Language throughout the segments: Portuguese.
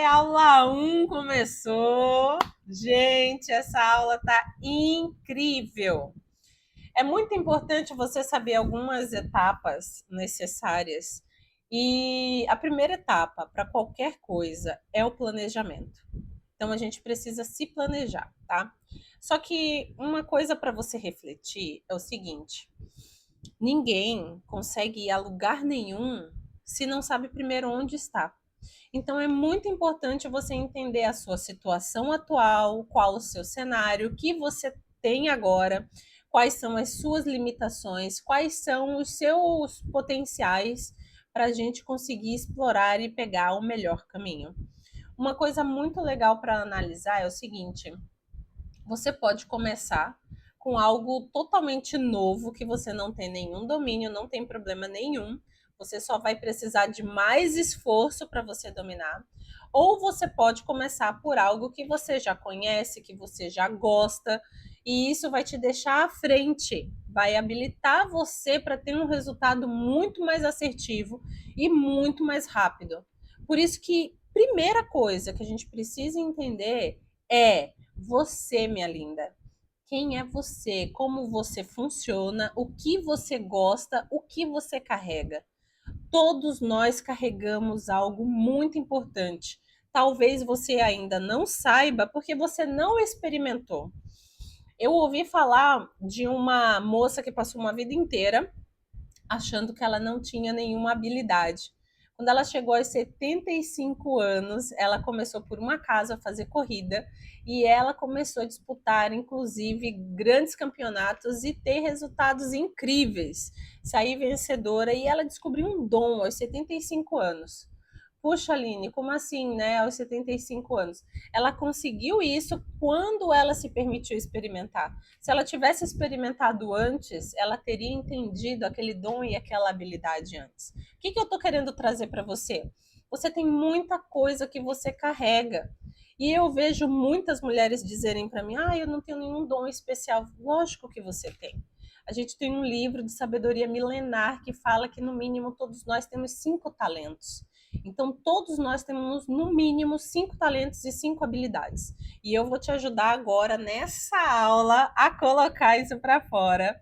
Aula 1 começou. Gente, essa aula tá incrível. É muito importante você saber algumas etapas necessárias. E a primeira etapa para qualquer coisa é o planejamento. Então a gente precisa se planejar, tá? Só que uma coisa para você refletir é o seguinte: ninguém consegue ir a lugar nenhum se não sabe primeiro onde está. Então é muito importante você entender a sua situação atual, qual o seu cenário, o que você tem agora, quais são as suas limitações, quais são os seus potenciais para a gente conseguir explorar e pegar o melhor caminho. Uma coisa muito legal para analisar é o seguinte: você pode começar com algo totalmente novo que você não tem nenhum domínio, não tem problema nenhum. Você só vai precisar de mais esforço para você dominar. Ou você pode começar por algo que você já conhece, que você já gosta, e isso vai te deixar à frente, vai habilitar você para ter um resultado muito mais assertivo e muito mais rápido. Por isso que primeira coisa que a gente precisa entender é você, minha linda. Quem é você? Como você funciona? O que você gosta? O que você carrega? Todos nós carregamos algo muito importante. Talvez você ainda não saiba porque você não experimentou. Eu ouvi falar de uma moça que passou uma vida inteira achando que ela não tinha nenhuma habilidade. Quando ela chegou aos 75 anos, ela começou por um acaso a fazer corrida e ela começou a disputar, inclusive, grandes campeonatos e ter resultados incríveis. Sair vencedora e ela descobriu um dom aos 75 anos. Puxa, Aline, como assim, né? Aos 75 anos. Ela conseguiu isso quando ela se permitiu experimentar. Se ela tivesse experimentado antes, ela teria entendido aquele dom e aquela habilidade antes. O que eu estou querendo trazer para você? Você tem muita coisa que você carrega. E eu vejo muitas mulheres dizerem para mim: eu não tenho nenhum dom especial. Lógico que você tem. A gente tem um livro de sabedoria milenar que fala que, no mínimo, todos nós temos 5 talentos. Então, todos nós temos, no mínimo, 5 talentos e 5 habilidades. E eu vou te ajudar agora, nessa aula, a colocar isso para fora,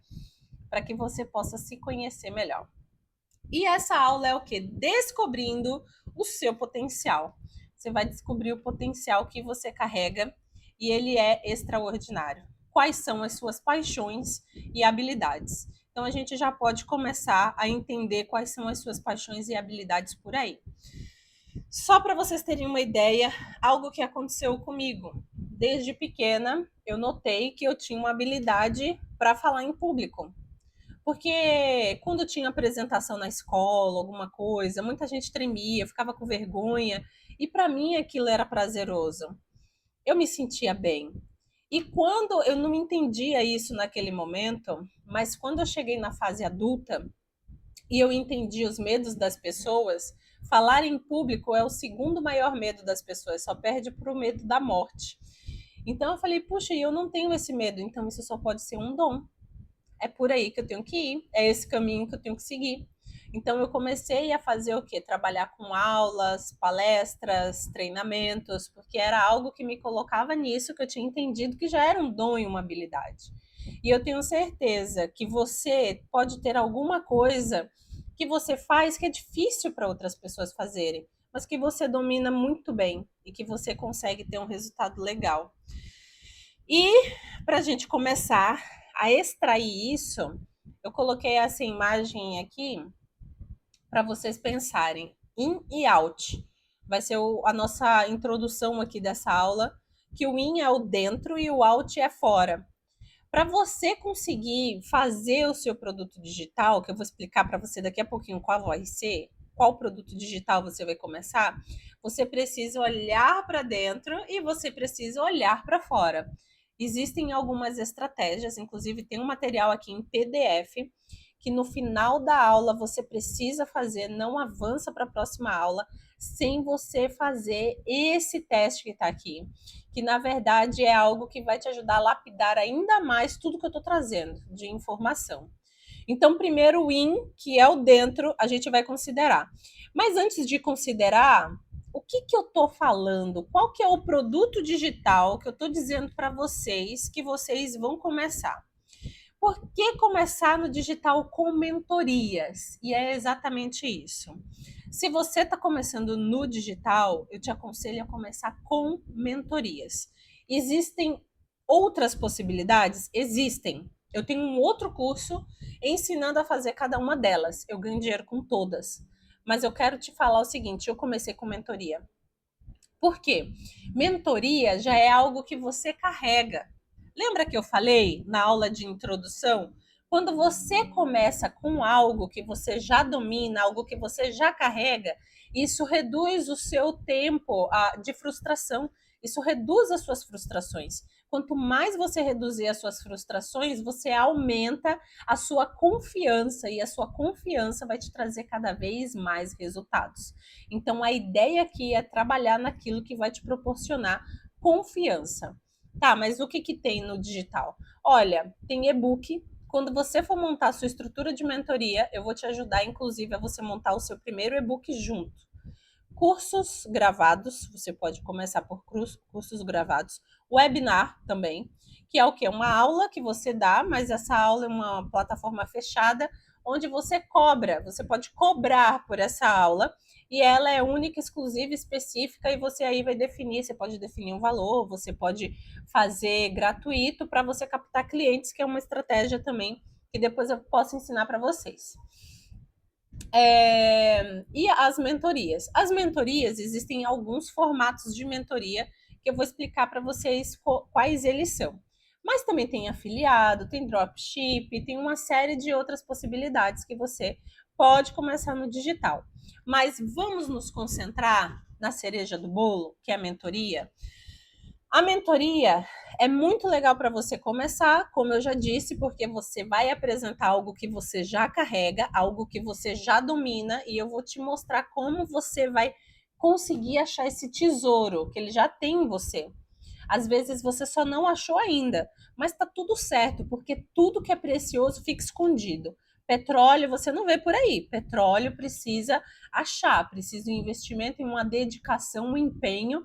para que você possa se conhecer melhor. E essa aula é o quê? Descobrindo o seu potencial. Você vai descobrir o potencial que você carrega e ele é extraordinário. Quais são as suas paixões e habilidades? Então a gente já pode começar a entender quais são as suas paixões e habilidades por aí. Só para vocês terem uma ideia, algo que aconteceu comigo. Desde pequena, eu notei que eu tinha uma habilidade para falar em público. Porque quando tinha apresentação na escola, alguma coisa, muita gente tremia, ficava com vergonha, e para mim aquilo era prazeroso. Eu me sentia bem. E quando eu não entendia isso naquele momento, mas quando eu cheguei na fase adulta e eu entendi os medos das pessoas, falar em público é o segundo maior medo das pessoas, só perde para o medo da morte. Então eu falei, puxa, eu não tenho esse medo, então isso só pode ser um dom. É por aí que eu tenho que ir, é esse caminho que eu tenho que seguir. Então eu comecei a fazer o quê? Trabalhar com aulas, palestras, treinamentos, porque era algo que me colocava nisso, que eu tinha entendido que já era um dom e uma habilidade. E eu tenho certeza que você pode ter alguma coisa que você faz que é difícil para outras pessoas fazerem, mas que você domina muito bem e que você consegue ter um resultado legal. E para a gente começar a extrair isso, eu coloquei essa imagem aqui para vocês pensarem. In e out. Vai ser a nossa introdução aqui dessa aula, que o in é o dentro e o out é fora. Para você conseguir fazer o seu produto digital, que eu vou explicar para você daqui a pouquinho qual vai ser, qual produto digital você vai começar, você precisa olhar para dentro e você precisa olhar para fora. Existem algumas estratégias, inclusive tem um material aqui em PDF que no final da aula você precisa fazer, não avança para a próxima aula sem você fazer esse teste que está aqui, que na verdade é algo que vai te ajudar a lapidar ainda mais tudo que eu estou trazendo de informação. Então, primeiro o in, que é o dentro, a gente vai considerar. Mas antes de considerar, o que eu estou falando? Qual que é o produto digital que eu estou dizendo para vocês que vocês vão começar? Por que começar no digital com mentorias? E é exatamente isso. Se você está começando no digital, eu te aconselho a começar com mentorias. Existem outras possibilidades? Existem. Eu tenho um outro curso ensinando a fazer cada uma delas. Eu ganho dinheiro com todas. Mas eu quero te falar o seguinte: eu comecei com mentoria. Por quê? Mentoria já é algo que você carrega. Lembra que eu falei na aula de introdução? Quando você começa com algo que você já domina, algo que você já carrega, isso reduz o seu tempo de frustração. Isso reduz as suas frustrações. Quanto mais você reduzir as suas frustrações, você aumenta a sua confiança e a sua confiança vai te trazer cada vez mais resultados. Então, a ideia aqui é trabalhar naquilo que vai te proporcionar confiança. Tá, mas o que, que tem no digital? Olha, tem e-book. Quando você for montar a sua estrutura de mentoria, eu vou te ajudar, inclusive, a você montar o seu primeiro e-book junto. Cursos gravados, você pode começar por cursos gravados. Webinar também, que é o quê? Uma aula que você dá, mas essa aula é uma plataforma fechada, onde você cobra, você pode cobrar por essa aula, e ela é única, exclusiva, específica, e você aí vai definir, você pode definir um valor, você pode fazer gratuito para você captar clientes, que é uma estratégia também que depois eu posso ensinar para vocês. E as mentorias? As mentorias, existem alguns formatos de mentoria que eu vou explicar para vocês quais eles são. Mas também tem afiliado, tem dropship, tem uma série de outras possibilidades que você pode começar no digital. Mas vamos nos concentrar na cereja do bolo, que é a mentoria. A mentoria é muito legal para você começar, como eu já disse, porque você vai apresentar algo que você já carrega, algo que você já domina, e eu vou te mostrar como você vai conseguir achar esse tesouro que ele já tem em você. Às vezes você só não achou ainda, mas está tudo certo, porque tudo que é precioso fica escondido. Petróleo você não vê por aí. Petróleo precisa achar, precisa um investimento e uma dedicação, um empenho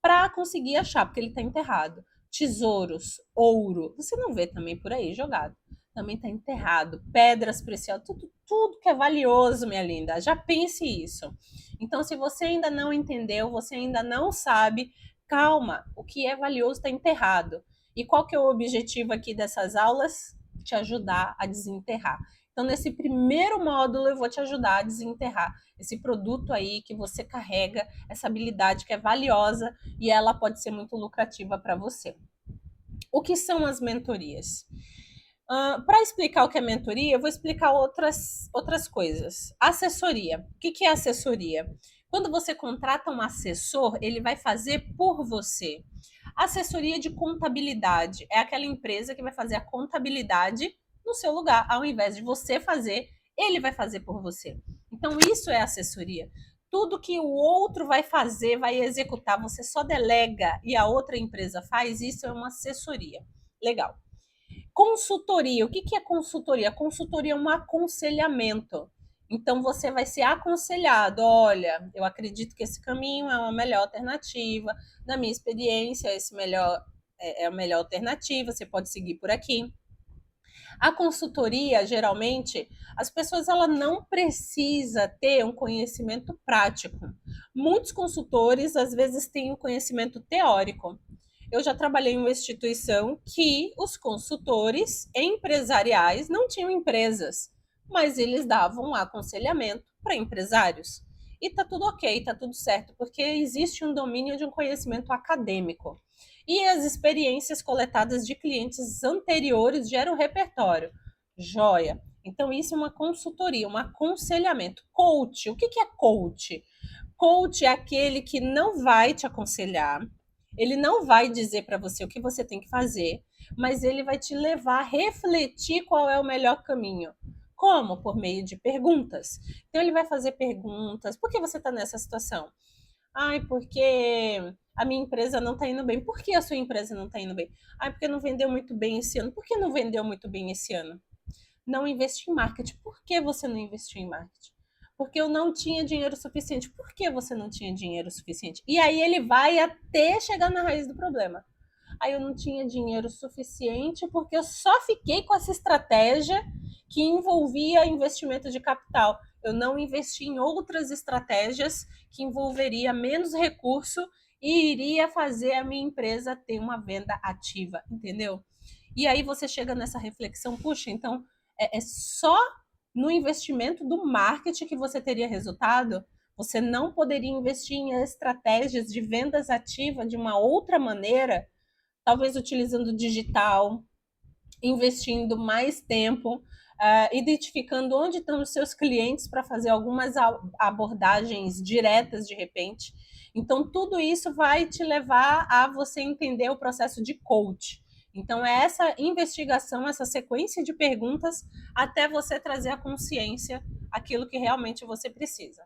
para conseguir achar, porque ele está enterrado. Tesouros, ouro, você não vê também por aí jogado. Também está enterrado. Pedras preciosas, tudo que é valioso, minha linda. Já pense isso. Então, se você ainda não entendeu, você ainda não sabe, calma. O que é valioso está enterrado. E qual que é o objetivo aqui dessas aulas? Te ajudar a desenterrar. Então, nesse primeiro módulo, eu vou te ajudar a desenterrar esse produto aí que você carrega, essa habilidade que é valiosa e ela pode ser muito lucrativa para você. O que são as mentorias? Para explicar o que é mentoria, eu vou explicar outras coisas. Assessoria. O que é assessoria? Quando você contrata um assessor, ele vai fazer por você. Assessoria de contabilidade é aquela empresa que vai fazer a contabilidade no seu lugar, ao invés de você fazer, ele vai fazer por você. Então, isso é assessoria. Tudo que o outro vai fazer, vai executar, você só delega e a outra empresa faz, isso é uma assessoria. Legal. Consultoria. O que é consultoria? Consultoria é um aconselhamento. Então, você vai ser aconselhado. Olha, eu acredito que esse caminho é uma melhor alternativa. Na minha experiência, esse é a melhor alternativa. Você pode seguir por aqui. A consultoria, geralmente, as pessoas ela não precisa ter um conhecimento prático. Muitos consultores, às vezes, têm um conhecimento teórico. Eu já trabalhei em uma instituição que os consultores empresariais não tinham empresas, mas eles davam aconselhamento para empresários. E tá tudo ok, tá tudo certo, porque existe um domínio de um conhecimento acadêmico. E as experiências coletadas de clientes anteriores geram repertório. Joia. Então, isso é uma consultoria, um aconselhamento. Coach, o que é coach? Coach é aquele que não vai te aconselhar, ele não vai dizer para você o que você tem que fazer, mas ele vai te levar a refletir qual é o melhor caminho. Como? Por meio de perguntas. Então, ele vai fazer perguntas. Por que você está nessa situação? Ai, porque a minha empresa não está indo bem. Por que a sua empresa não está indo bem? Ai, porque não vendeu muito bem esse ano. Por que não vendeu muito bem esse ano? Não investiu em marketing. Por que você não investiu em marketing? Porque eu não tinha dinheiro suficiente. Por que você não tinha dinheiro suficiente? E aí ele vai até chegar na raiz do problema. Aí eu não tinha dinheiro suficiente porque eu só fiquei com essa estratégia que envolvia investimento de capital. Eu não investi em outras estratégias que envolveria menos recurso e iria fazer a minha empresa ter uma venda ativa, entendeu? E aí você chega nessa reflexão, puxa, então é só no investimento do marketing que você teria resultado? Você não poderia investir em estratégias de vendas ativas de uma outra maneira? Talvez utilizando digital, investindo mais tempo, identificando onde estão os seus clientes para fazer algumas abordagens diretas de repente. Então, tudo isso vai te levar a você entender o processo de coach. Então, é essa investigação, essa sequência de perguntas até você trazer à consciência aquilo que realmente você precisa.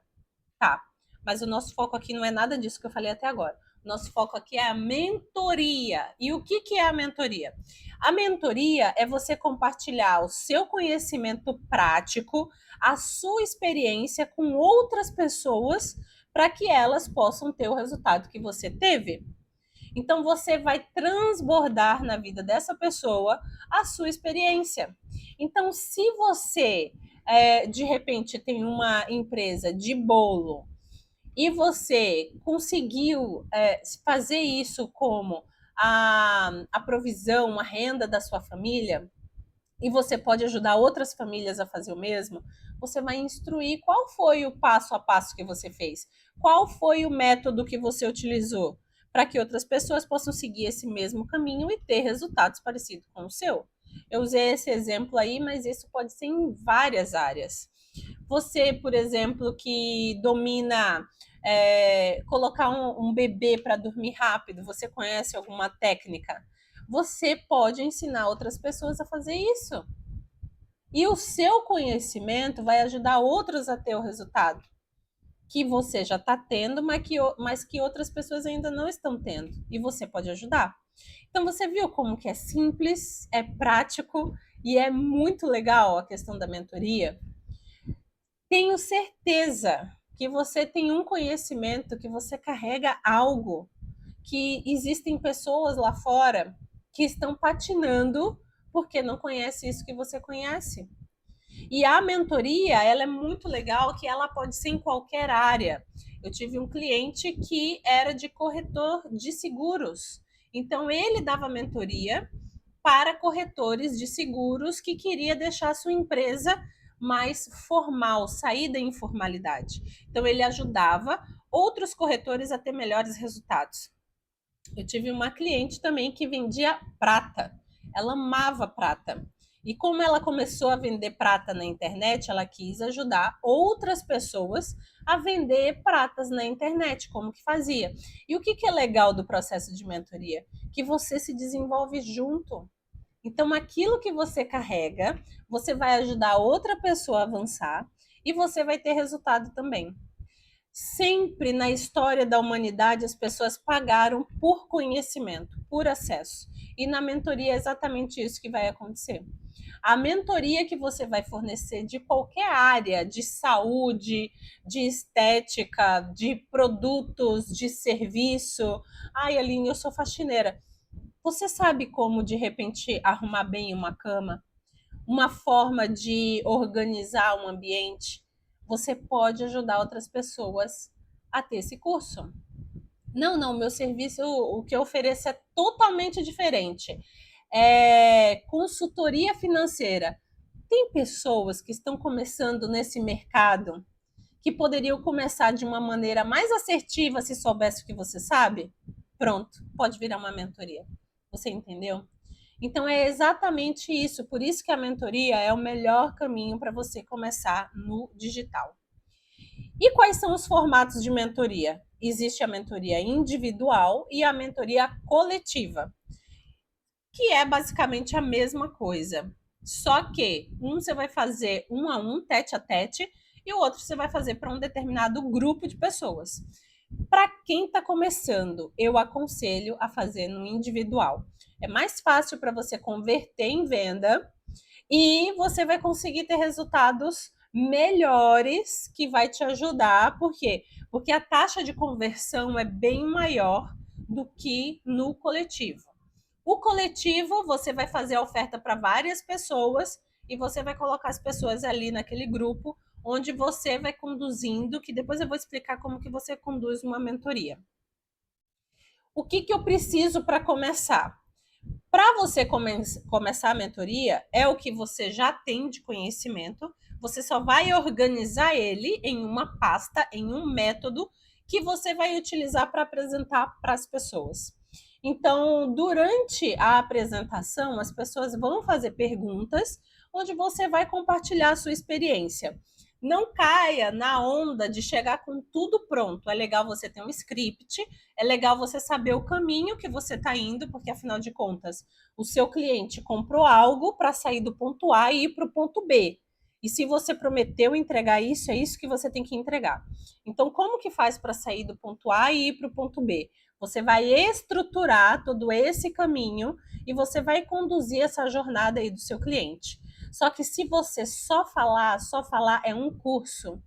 Tá, mas o nosso foco aqui não é nada disso que eu falei até agora. Nosso foco aqui é a mentoria. E o que é a mentoria? A mentoria é você compartilhar o seu conhecimento prático, a sua experiência com outras pessoas para que elas possam ter o resultado que você teve. Então você vai transbordar na vida dessa pessoa a sua experiência. Então, se você de repente tem uma empresa de bolo e você conseguiu fazer isso como a provisão, a renda da sua família, e você pode ajudar outras famílias a fazer o mesmo, você vai instruir qual foi o passo a passo que você fez, qual foi o método que você utilizou, para que outras pessoas possam seguir esse mesmo caminho e ter resultados parecidos com o seu. Eu usei esse exemplo aí, mas isso pode ser em várias áreas. Você, por exemplo, que domina colocar um bebê para dormir rápido, você conhece alguma técnica? Você pode ensinar outras pessoas a fazer isso. E o seu conhecimento vai ajudar outros a ter o resultado que você já está tendo, mas que outras pessoas ainda não estão tendo. E você pode ajudar. Então você viu como que é simples, é prático e é muito legal a questão da mentoria? Tenho certeza que você tem um conhecimento, que você carrega algo, que existem pessoas lá fora que estão patinando porque não conhece isso que você conhece. E a mentoria, ela é muito legal, que ela pode ser em qualquer área. Eu tive um cliente que era de corretor de seguros. Então ele dava mentoria para corretores de seguros que queria deixar a sua empresa mais formal, sair da informalidade. Então ele ajudava outros corretores a ter melhores resultados. Eu tive uma cliente também que vendia prata. Ela amava prata. E como ela começou a vender prata na internet, ela quis ajudar outras pessoas a vender pratas na internet, como que fazia. E o que é legal do processo de mentoria? Que você se desenvolve junto. Então, aquilo que você carrega, você vai ajudar outra pessoa a avançar e você vai ter resultado também. Sempre na história da humanidade as pessoas pagaram por conhecimento, por acesso. E na mentoria é exatamente isso que vai acontecer. A mentoria que você vai fornecer de qualquer área, de saúde, de estética, de produtos, de serviço. Ai, Aline, eu sou faxineira. Você sabe como, de repente, arrumar bem uma cama? Uma forma de organizar um ambiente? Você pode ajudar outras pessoas a ter esse curso. Não, não, meu serviço, o que eu ofereço é totalmente diferente. É consultoria financeira. Tem pessoas que estão começando nesse mercado que poderiam começar de uma maneira mais assertiva se soubesse o que você sabe? Pronto, pode virar uma mentoria. Você entendeu? Então é exatamente isso, por isso que a mentoria é o melhor caminho para você começar no digital. E quais são os formatos de mentoria? Existe a mentoria individual e a mentoria coletiva, que é basicamente a mesma coisa. Só que um você vai fazer um a um, tete a tete, e o outro você vai fazer para um determinado grupo de pessoas. Para quem está começando, eu aconselho a fazer no individual. É mais fácil para você converter em venda e você vai conseguir ter resultados melhores que vai te ajudar. Por quê? Porque a taxa de conversão é bem maior do que no coletivo. O coletivo, você vai fazer a oferta para várias pessoas e você vai colocar as pessoas ali naquele grupo onde você vai conduzindo, que depois eu vou explicar como que você conduz uma mentoria. O que eu preciso para começar? Para você começar a mentoria, é o que você já tem de conhecimento, você só vai organizar ele em uma pasta, em um método que você vai utilizar para apresentar para as pessoas. Então, durante a apresentação, as pessoas vão fazer perguntas onde você vai compartilhar a sua experiência. Não caia na onda de chegar com tudo pronto. É legal você ter um script, é legal você saber o caminho que você está indo, porque afinal de contas, o seu cliente comprou algo para sair do ponto A e ir para o ponto B. E se você prometeu entregar isso, é isso que você tem que entregar. Então, como que faz para sair do ponto A e ir para o ponto B? Você vai estruturar todo esse caminho e você vai conduzir essa jornada aí do seu cliente. Só que se você só falar é um curso.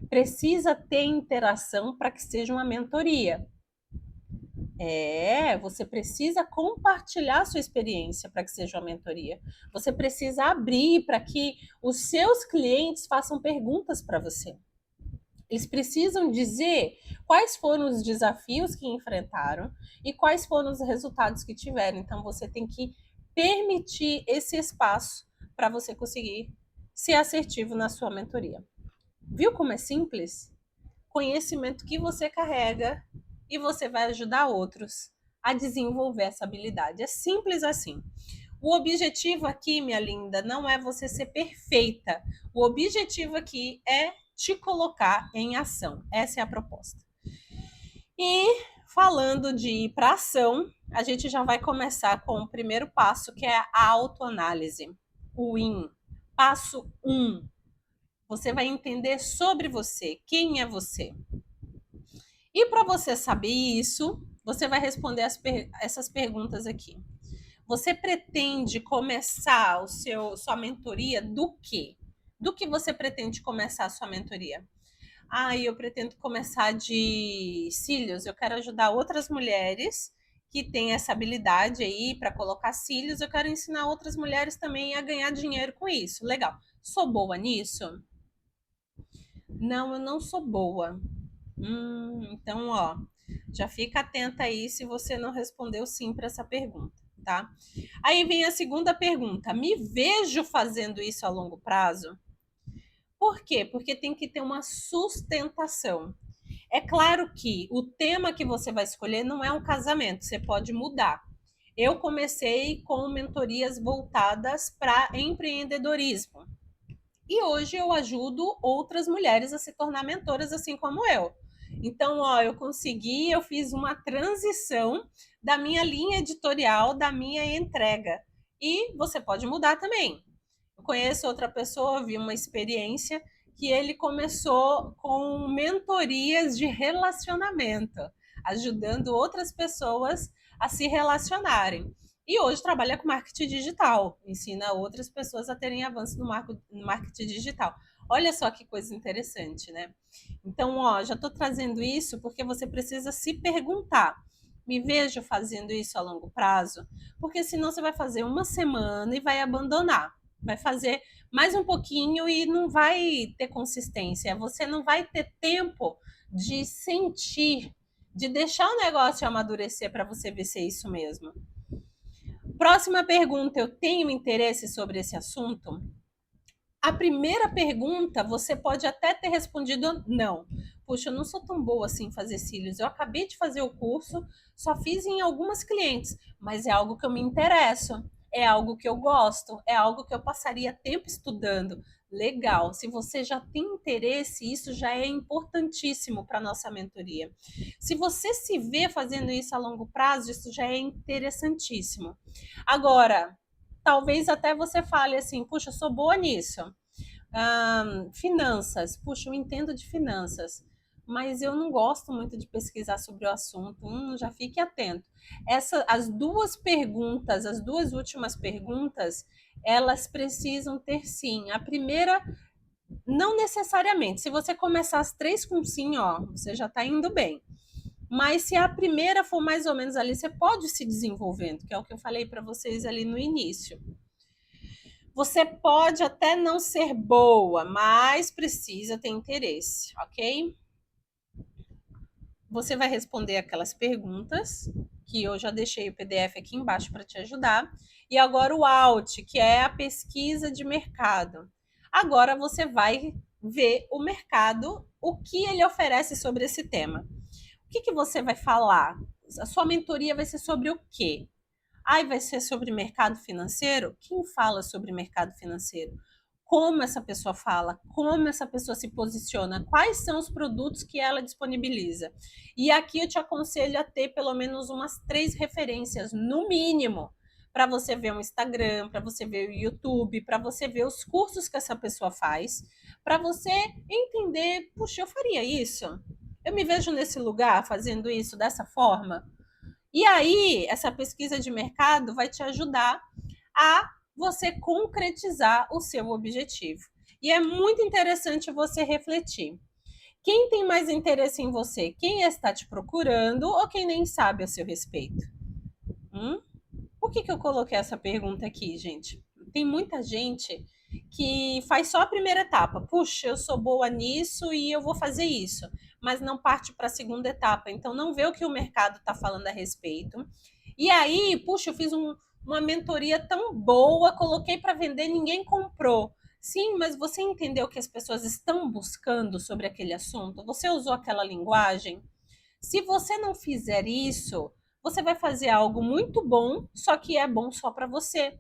Precisa ter interação para que seja uma mentoria. Você precisa compartilhar sua experiência para que seja uma mentoria. Você precisa abrir para que os seus clientes façam perguntas para você. Eles precisam dizer quais foram os desafios que enfrentaram e quais foram os resultados que tiveram. Então, você tem que permitir esse espaço para você conseguir ser assertivo na sua mentoria. Viu como é simples? Conhecimento que você carrega e você vai ajudar outros a desenvolver essa habilidade. É simples assim. O objetivo aqui, minha linda, não é você ser perfeita. O objetivo aqui é te colocar em ação. Essa é a proposta. E falando de ir para ação, a gente já vai começar com o primeiro passo, que é a autoanálise. O IN. Passo 1. Você vai entender sobre você, quem é você. E para você saber isso, você vai responder essas perguntas aqui. Você pretende começar sua mentoria do quê? Do que você pretende começar a sua mentoria? Eu pretendo começar de cílios. Eu quero ajudar outras mulheres que têm essa habilidade aí para colocar cílios. Eu quero ensinar outras mulheres também a ganhar dinheiro com isso. Legal. Sou boa nisso? Não, eu não sou boa. Então, já fica atenta aí se você não respondeu sim para essa pergunta, tá? Aí vem a segunda pergunta: me vejo fazendo isso a longo prazo? Por quê? Porque tem que ter uma sustentação. É claro que o tema que você vai escolher não é um casamento, você pode mudar. Eu comecei com mentorias voltadas para empreendedorismo. E hoje eu ajudo outras mulheres a se tornar mentoras, assim como eu. Então, eu fiz uma transição da minha linha editorial, da minha entrega. E você pode mudar também. Eu conheço outra pessoa, vi uma experiência que ele começou com mentorias de relacionamento, ajudando outras pessoas a se relacionarem. E hoje trabalha com marketing digital, ensina outras pessoas a terem avanço no marketing digital. Olha só que coisa interessante, né? Então, já estou trazendo isso porque você precisa se perguntar: me vejo fazendo isso a longo prazo? Porque senão você vai fazer uma semana e vai abandonar. Vai fazer mais um pouquinho e não vai ter consistência. Você não vai ter tempo de sentir, de deixar o negócio amadurecer para você ver se é isso mesmo. Próxima pergunta: eu tenho interesse sobre esse assunto? A primeira pergunta, você pode até ter respondido não. Puxa, eu não sou tão boa assim em fazer cílios. Eu acabei de fazer o curso, só fiz em algumas clientes, mas é algo que eu me interesso, é algo que eu gosto, é algo que eu passaria tempo estudando. Legal. Se você já tem interesse, isso já é importantíssimo para a nossa mentoria. Se você se vê fazendo isso a longo prazo, isso já é interessantíssimo. Agora, talvez até você fale assim: puxa, eu sou boa nisso. Finanças, puxa, eu entendo de finanças, mas eu não gosto muito de pesquisar sobre o assunto. Já fique atento. As duas perguntas, as duas últimas perguntas, elas precisam ter sim. A primeira Não necessariamente. Se você começar as três com sim, ó, você já está indo bem. Mas se a primeira for mais ou menos ali, você pode se desenvolvendo, que é o que eu falei para vocês ali no início. Você pode até não ser boa, mas precisa ter interesse, ok? Você vai responder aquelas perguntas, que eu já deixei o PDF aqui embaixo para te ajudar. E agora o Alt, que é a pesquisa de mercado. Agora você vai ver o mercado, o que ele oferece sobre esse tema. O que você vai falar? A sua mentoria vai ser sobre o quê? Vai ser sobre mercado financeiro? Quem fala sobre mercado financeiro? Como essa pessoa fala? Como essa pessoa se posiciona? Quais são os produtos que ela disponibiliza? E aqui eu te aconselho a ter pelo menos umas 3 referências, no mínimo, para você ver o Instagram, para você ver o YouTube, para você ver os cursos que essa pessoa faz, para você entender, puxa, eu faria isso? Eu me vejo nesse lugar fazendo isso dessa forma? E aí, essa pesquisa de mercado vai te ajudar a você concretizar o seu objetivo. E é muito interessante você refletir. Quem tem mais interesse em você? Quem está te procurando ou quem nem sabe a seu respeito? Hum? Por que eu coloquei essa pergunta aqui, gente? Tem muita gente que faz só a primeira etapa. Puxa, eu sou boa nisso e eu vou fazer isso, mas não parte para a segunda etapa. Então, não vê o que o mercado está falando a respeito. E aí, puxa, eu fiz uma mentoria tão boa, coloquei para vender, ninguém comprou. Sim, mas você entendeu o que as pessoas estão buscando sobre aquele assunto? Você usou aquela linguagem? Se você não fizer isso, você vai fazer algo muito bom, só que é bom só para você.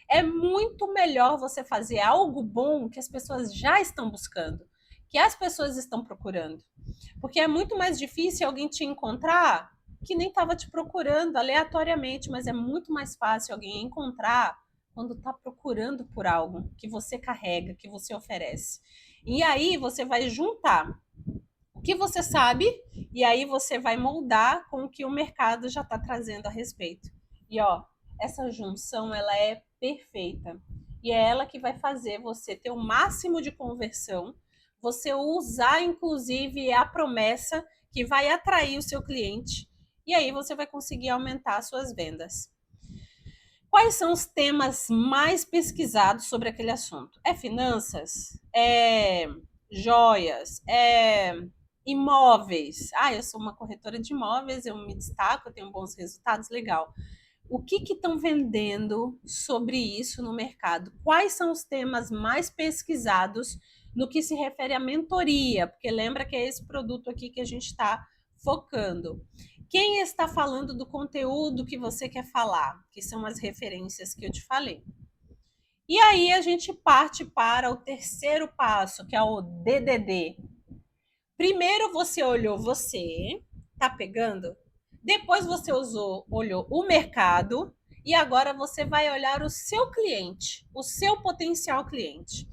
É muito melhor você fazer algo bom que as pessoas já estão buscando, que as pessoas estão procurando. Porque é muito mais difícil alguém te encontrar que nem estava te procurando aleatoriamente, mas é muito mais fácil alguém encontrar quando está procurando por algo que você carrega, que você oferece. E aí você vai juntar o que você sabe e aí você vai moldar com o que o mercado já está trazendo a respeito. E ó, essa junção ela é perfeita e é ela que vai fazer você ter o máximo de conversão, você usar inclusive a promessa que vai atrair o seu cliente e aí você vai conseguir aumentar as suas vendas. Quais são os temas mais pesquisados sobre aquele assunto? É finanças? É joias? É imóveis? Eu sou uma corretora de imóveis, eu me destaco, eu tenho bons resultados, legal. O que estão vendendo sobre isso no mercado? Quais são os temas mais pesquisados no que se refere à mentoria? Porque lembra que é esse produto aqui que a gente está focando. Quem está falando do conteúdo que você quer falar? Que são as referências que eu te falei. E aí a gente parte para o terceiro passo, que é o DDD. Primeiro você olhou você, tá pegando? Depois você olhou o mercado e agora você vai olhar o seu cliente, o seu potencial cliente.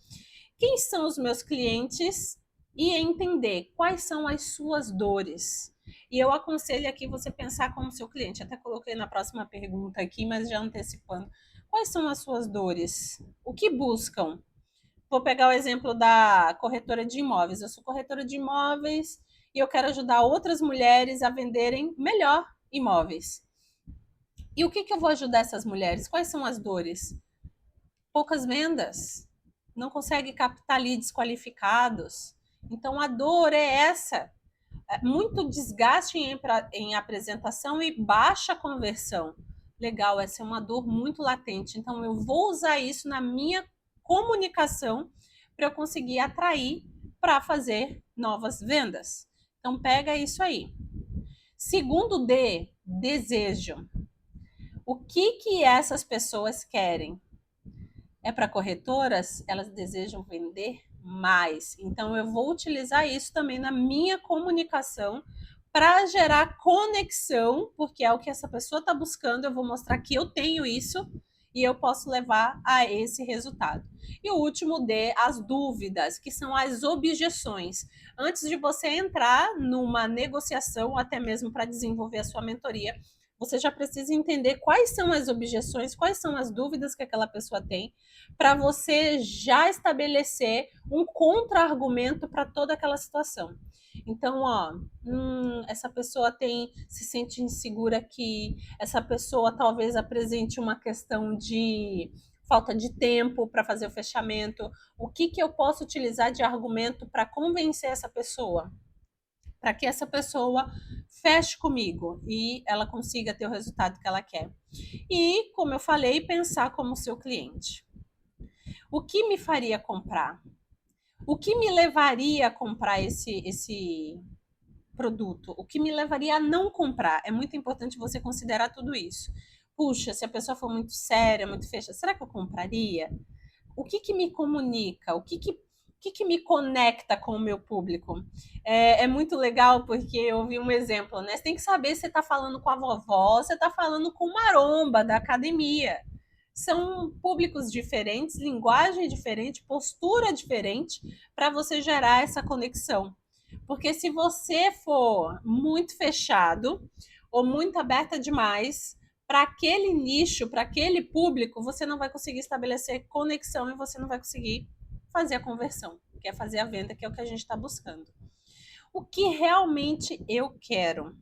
Quem são os meus clientes e entender quais são as suas dores. E eu aconselho aqui você pensar como seu cliente. Até coloquei na próxima pergunta aqui, mas já antecipando. Quais são as suas dores? O que buscam? Vou pegar o exemplo da corretora de imóveis. Eu sou corretora de imóveis e eu quero ajudar outras mulheres a venderem melhor imóveis. E o que eu vou ajudar essas mulheres? Quais são as dores? Poucas vendas, não consegue captar leads qualificados. Então a dor é essa, muito desgaste em apresentação e baixa conversão. Legal, essa é uma dor muito latente. Então eu vou usar isso na minha comunicação para eu conseguir atrair para fazer novas vendas. Então pega isso aí. Segundo D, desejo. O que essas pessoas querem? É para corretoras, elas desejam vender mais. Então, eu vou utilizar isso também na minha comunicação para gerar conexão, porque é o que essa pessoa está buscando. Eu vou mostrar que eu tenho isso e eu posso levar a esse resultado. E o último D, as dúvidas, que são as objeções. Antes de você entrar numa negociação, até mesmo para desenvolver a sua mentoria, você já precisa entender quais são as objeções, quais são as dúvidas que aquela pessoa tem, para você já estabelecer um contra-argumento para toda aquela situação. Então, ó, essa pessoa se sente insegura aqui, essa pessoa talvez apresente uma questão de falta de tempo para fazer o fechamento. O que eu posso utilizar de argumento para convencer essa pessoa? Para que essa pessoa feche comigo e ela consiga ter o resultado que ela quer. E, como eu falei, pensar como seu cliente. O que me faria comprar? O que me levaria a comprar esse produto? O que me levaria a não comprar? É muito importante você considerar tudo isso. Puxa, se a pessoa for muito séria, muito fechada, será que eu compraria? O que me comunica? O que me conecta com o meu público? É muito legal porque eu vi um exemplo, né? Você tem que saber se você está falando com a vovó, você está falando com o maromba da academia. São públicos diferentes, linguagem diferente, postura diferente para você gerar essa conexão. Porque se você for muito fechado ou muito aberta demais, para aquele nicho, para aquele público, você não vai conseguir estabelecer conexão e você não vai conseguir fazer a conversão, que é fazer a venda, que é o que a gente está buscando. O que realmente eu quero?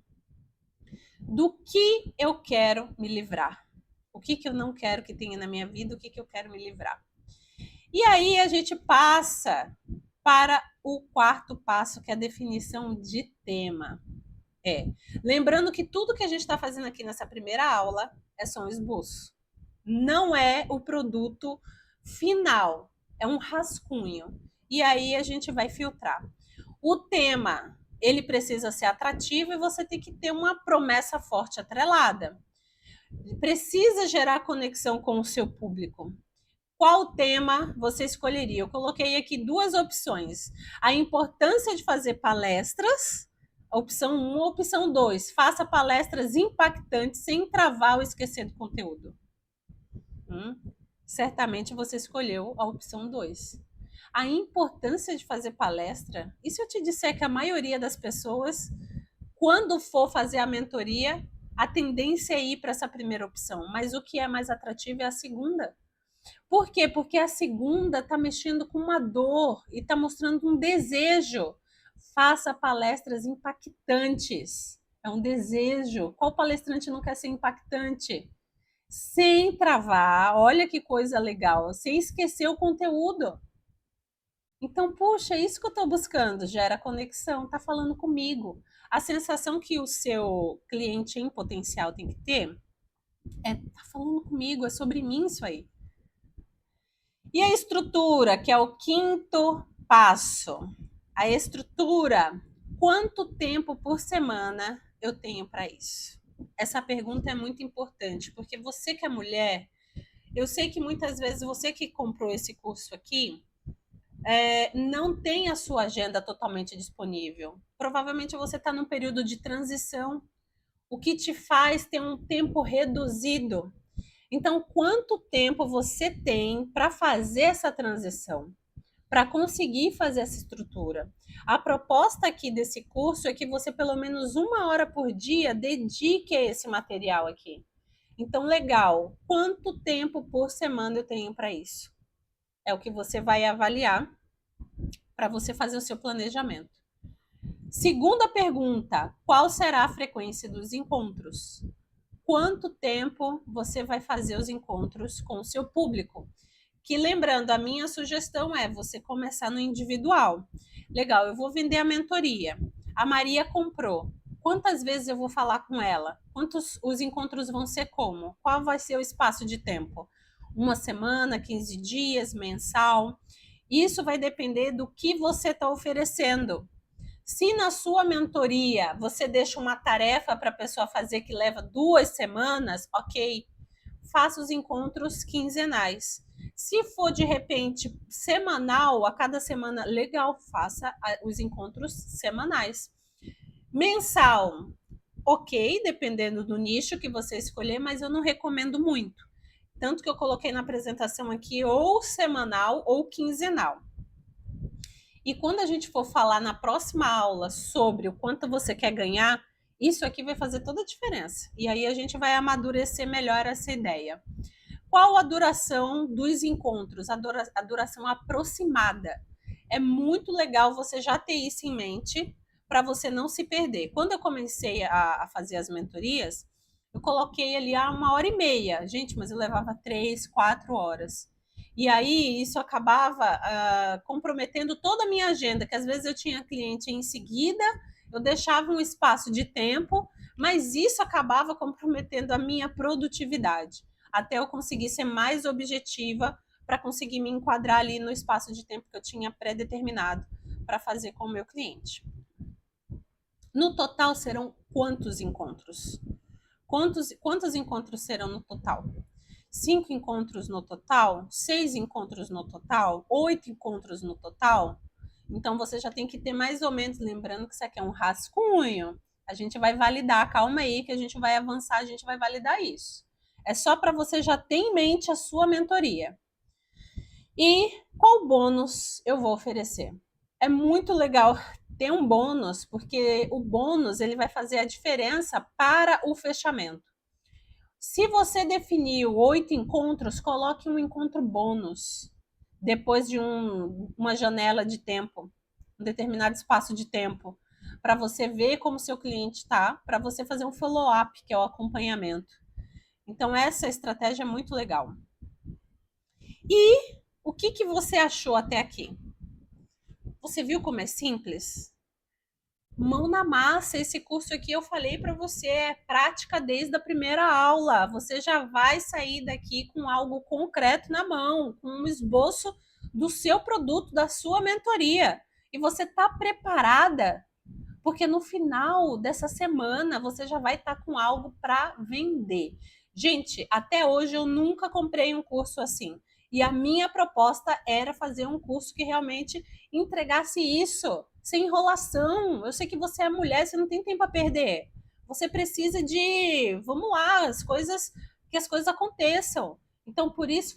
Do que eu quero me livrar? O que eu não quero que tenha na minha vida? O que eu quero me livrar? E aí a gente passa para o quarto passo, que é a definição de tema. Lembrando que tudo que a gente está fazendo aqui nessa primeira aula é só um esboço. Não é o produto final, é um rascunho. E aí a gente vai filtrar. O tema, ele precisa ser atrativo e você tem que ter uma promessa forte atrelada. Precisa gerar conexão com o seu público. Qual tema você escolheria? Eu coloquei aqui duas opções. A importância de fazer palestras, opção 1, opção 2. Faça palestras impactantes sem travar ou esquecer do conteúdo. Certamente você escolheu a opção 2. A importância de fazer palestra, e se eu te disser que a maioria das pessoas, quando for fazer a mentoria, a tendência é ir para essa primeira opção, mas o que é mais atrativo é a segunda. Por quê? Porque a segunda está mexendo com uma dor e está mostrando um desejo. Faça palestras impactantes. É um desejo. Qual palestrante não quer ser impactante? Sem travar, olha que coisa legal, sem esquecer o conteúdo. Então, puxa, é isso que eu estou buscando, gera conexão, está falando comigo. A sensação que o seu cliente em potencial tem que ter é, tá falando comigo, é sobre mim isso aí. E a estrutura, que é o quinto passo. A estrutura, quanto tempo por semana eu tenho para isso? Essa pergunta é muito importante, porque você que é mulher, eu sei que muitas vezes você que comprou esse curso aqui, não tem a sua agenda totalmente disponível. Provavelmente você está num período de transição, o que te faz ter um tempo reduzido. Então, quanto tempo você tem para fazer essa transição? Para conseguir fazer essa estrutura? A proposta aqui desse curso é que você, pelo menos 1 hora por dia, dedique a esse material aqui. Então, legal. Quanto tempo por semana eu tenho para isso? É o que você vai avaliar para você fazer o seu planejamento. Segunda pergunta: qual será a frequência dos encontros? Quanto tempo você vai fazer os encontros com o seu público? Que, lembrando, a minha sugestão é você começar no individual. Legal, eu vou vender a mentoria. A Maria comprou. Quantas vezes eu vou falar com ela? Quantos os encontros vão ser como? Qual vai ser o espaço de tempo? 1 semana, 15 dias, mensal? Isso vai depender do que você está oferecendo. Se na sua mentoria você deixa uma tarefa para a pessoa fazer que leva 2 semanas, ok, faça os encontros quinzenais. Se for de repente semanal, a cada semana, legal, faça os encontros semanais. Mensal, ok, dependendo do nicho que você escolher, mas eu não recomendo muito. Tanto que eu coloquei na apresentação aqui ou semanal ou quinzenal. E quando a gente for falar na próxima aula sobre o quanto você quer ganhar, Isso aqui vai fazer toda a diferença. E aí a gente vai amadurecer melhor essa ideia. Qual a duração dos encontros? A duração aproximada. É muito legal você já ter isso em mente para você não se perder. Quando eu comecei a fazer as mentorias, eu coloquei ali 1h30. Gente, mas eu levava 3, 4 horas. E aí isso acabava comprometendo toda a minha agenda, que às vezes eu tinha cliente em seguida, eu deixava um espaço de tempo, mas isso acabava comprometendo a minha produtividade, até eu conseguir ser mais objetiva para conseguir me enquadrar ali no espaço de tempo que eu tinha pré-determinado para fazer com o meu cliente. No total serão quantos encontros? Quantos encontros serão no total? 5 encontros no total? 6 encontros no total? 8 encontros no total? Então você já tem que ter mais ou menos, lembrando que isso aqui é um rascunho. A gente vai validar, calma aí, que a gente vai avançar, a gente vai validar isso. É só para você já ter em mente a sua mentoria. E qual bônus eu vou oferecer? É muito legal ter um bônus, porque o bônus ele vai fazer a diferença para o fechamento. Se você definiu 8 encontros, coloque um encontro bônus depois de uma janela de tempo, um determinado espaço de tempo, para você ver como seu cliente está, para você fazer um follow-up, que é o acompanhamento. Então, essa estratégia é muito legal. E o que você achou até aqui? Você viu como é simples? Mão na massa, esse curso aqui eu falei para você, é prática desde a primeira aula. Você já vai sair daqui com algo concreto na mão, com um esboço do seu produto, da sua mentoria. E você está preparada, porque no final dessa semana você já vai estar com algo para vender. Gente, até hoje eu nunca comprei um curso assim. E a minha proposta era fazer um curso que realmente entregasse isso, sem enrolação. Eu sei que você é mulher, você não tem tempo a perder. Você precisa de, vamos lá, que as coisas aconteçam. Então, por isso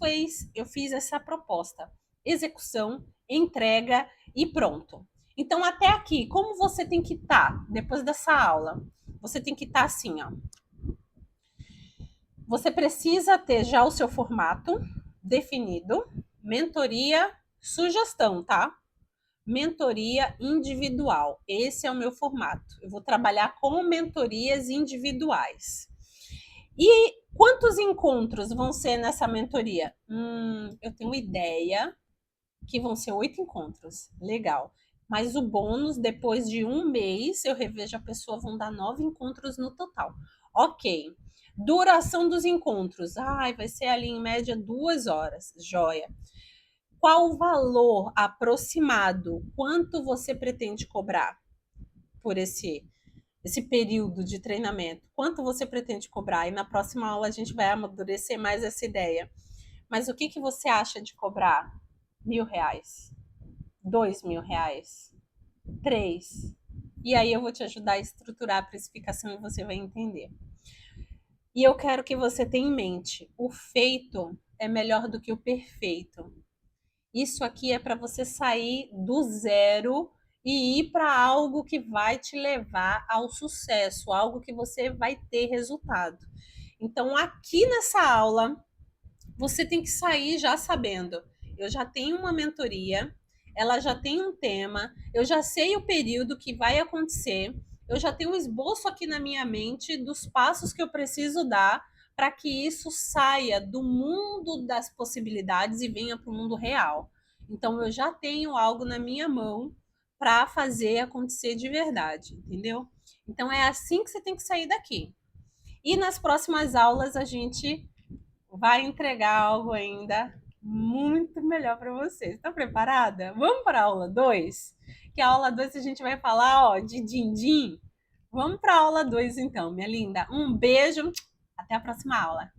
eu fiz essa proposta. Execução, entrega e pronto. Então, até aqui, como você tem que estar depois dessa aula? Você tem que estar assim, ó. Você precisa ter já o seu formato definido, mentoria, sugestão, tá? Mentoria individual. Esse é o meu formato. Eu vou trabalhar com mentorias individuais. E quantos encontros vão ser nessa mentoria? Eu tenho ideia que vão ser 8 encontros. Legal. Mas o bônus, depois de um mês, eu revejo a pessoa, vão dar 9 encontros no total. Ok. Duração dos encontros. Vai ser ali em média 2 horas. Joia. Qual o valor aproximado? Quanto você pretende cobrar por esse período de treinamento? Quanto você pretende cobrar? E na próxima aula a gente vai amadurecer mais essa ideia. Mas o que você acha de cobrar R$ 1.000? R$ 2.000? 3? E aí eu vou te ajudar a estruturar a precificação e você vai entender. E eu quero que você tenha em mente, o feito é melhor do que o perfeito. Isso aqui é para você sair do zero e ir para algo que vai te levar ao sucesso, algo que você vai ter resultado. Então, aqui nessa aula, você tem que sair já sabendo, eu já tenho uma mentoria, ela já tem um tema, eu já sei o período que vai acontecer, eu já tenho um esboço aqui na minha mente dos passos que eu preciso dar para que isso saia do mundo das possibilidades e venha para o mundo real. Então eu já tenho algo na minha mão para fazer acontecer de verdade, entendeu? Então é assim que você tem que sair daqui. E nas próximas aulas a gente vai entregar algo ainda muito melhor para vocês. Está preparada? Vamos para a aula 2? Que a aula 2 a gente vai falar de din-din. Vamos para a aula 2 então, minha linda. Um beijo, até a próxima aula.